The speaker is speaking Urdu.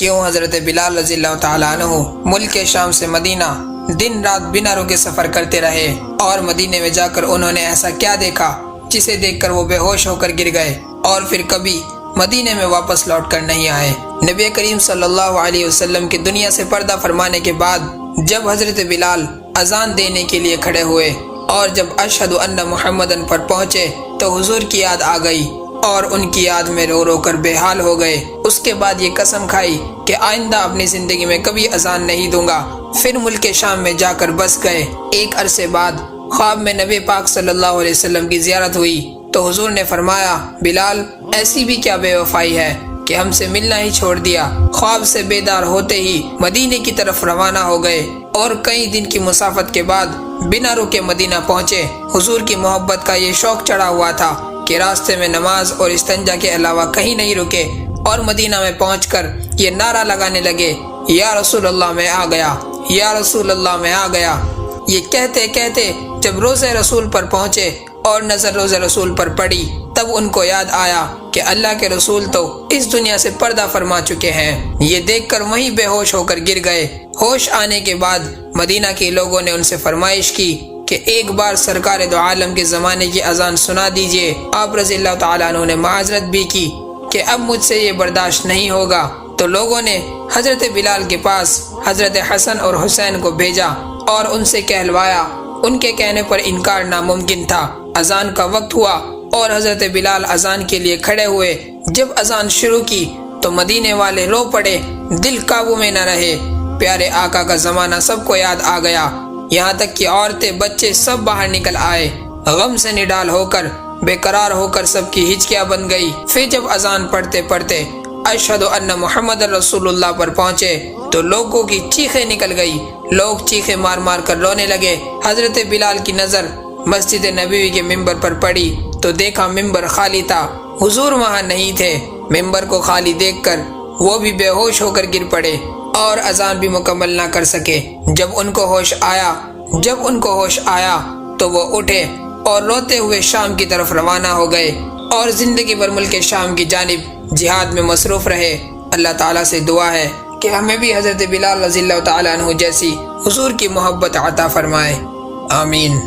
کیوں حضرت بلال رضی اللہ تعالیٰ عنہ ملک شام سے مدینہ دن رات بنا رکے سفر کرتے رہے، اور مدینے میں جا کر انہوں نے ایسا کیا دیکھا جسے دیکھ کر وہ بے ہوش ہو کر گر گئے اور پھر کبھی مدینے میں واپس لوٹ کر نہیں آئے۔ نبی کریم صلی اللہ علیہ وسلم کی دنیا سے پردہ فرمانے کے بعد جب حضرت بلال اذان دینے کے لیے کھڑے ہوئے اور جب اشہد ان محمدن پر پہنچے تو حضور کی یاد آ گئی اور ان کی یاد میں رو رو کر بے حال ہو گئے۔ اس کے بعد یہ قسم کھائی کہ آئندہ اپنی زندگی میں کبھی اذان نہیں دوں گا۔ پھر ملک شام میں جا کر بس گئے۔ ایک عرصے بعد خواب میں نبی پاک صلی اللہ علیہ وسلم کی زیارت ہوئی تو حضور نے فرمایا، بلال ایسی بھی کیا بے وفائی ہے کہ ہم سے ملنا ہی چھوڑ دیا۔ خواب سے بیدار ہوتے ہی مدینے کی طرف روانہ ہو گئے اور کئی دن کی مسافت کے بعد بنا رکے مدینہ پہنچے۔ حضور کی محبت کا یہ شوق چڑھا ہوا تھا کہ راستے میں نماز اور استنجا کے علاوہ کہیں نہیں رکے، اور مدینہ میں پہنچ کر یہ نعرہ لگانے لگے، یا رسول اللہ میں آ گیا، یا رسول اللہ میں آ گیا۔ یہ کہتے کہتے جب روضہ رسول پر پہنچے اور نظر روضہ رسول پر پڑی تب ان کو یاد آیا کہ اللہ کے رسول تو اس دنیا سے پردہ فرما چکے ہیں۔ یہ دیکھ کر وہیں بے ہوش ہو کر گر گئے۔ ہوش آنے کے بعد مدینہ کے لوگوں نے ان سے فرمائش کی کہ ایک بار سرکار دو عالم کے زمانے کی اذان سنا دیجئے۔ آپ رضی اللہ تعالیٰ عنہ نے معذرت بھی کی کہ اب مجھ سے یہ برداشت نہیں ہوگا، تو لوگوں نے حضرت بلال کے پاس حضرت حسن اور حسین کو بھیجا اور ان سے کہلوایا۔ ان کے کہنے پر انکار ناممکن تھا۔ اذان کا وقت ہوا اور حضرت بلال اذان کے لیے کھڑے ہوئے۔ جب اذان شروع کی تو مدینے والے رو پڑے، دل قابو میں نہ رہے۔ پیارے آقا کا زمانہ سب کو یاد آ گیا، یہاں تک کہ عورتیں بچے سب باہر نکل آئے۔ غم سے نڈال ہو کر بے قرار ہو کر سب کی ہچکیاں بن گئی۔ پھر جب اذان پڑھتے پڑھتے اشہد ان محمد رسول اللہ پر پہنچے تو لوگوں کی چیخیں نکل گئی، لوگ چیخیں مار مار کر رونے لگے۔ حضرت بلال کی نظر مسجد نبوی کے ممبر پر پڑی تو دیکھا ممبر خالی تھا، حضور وہاں نہیں تھے۔ ممبر کو خالی دیکھ کر وہ بھی بے ہوش ہو کر گر پڑے اور اذان بھی مکمل نہ کر سکے۔ جب ان کو ہوش آیا تو وہ اٹھے اور روتے ہوئے شام کی طرف روانہ ہو گئے اور زندگی بھر ملک شام کی جانب جہاد میں مصروف رہے۔ اللہ تعالیٰ سے دعا ہے کہ ہمیں بھی حضرت بلال رضی اللہ تعالیٰ عنہ جیسی حضور کی محبت عطا فرمائے، آمین۔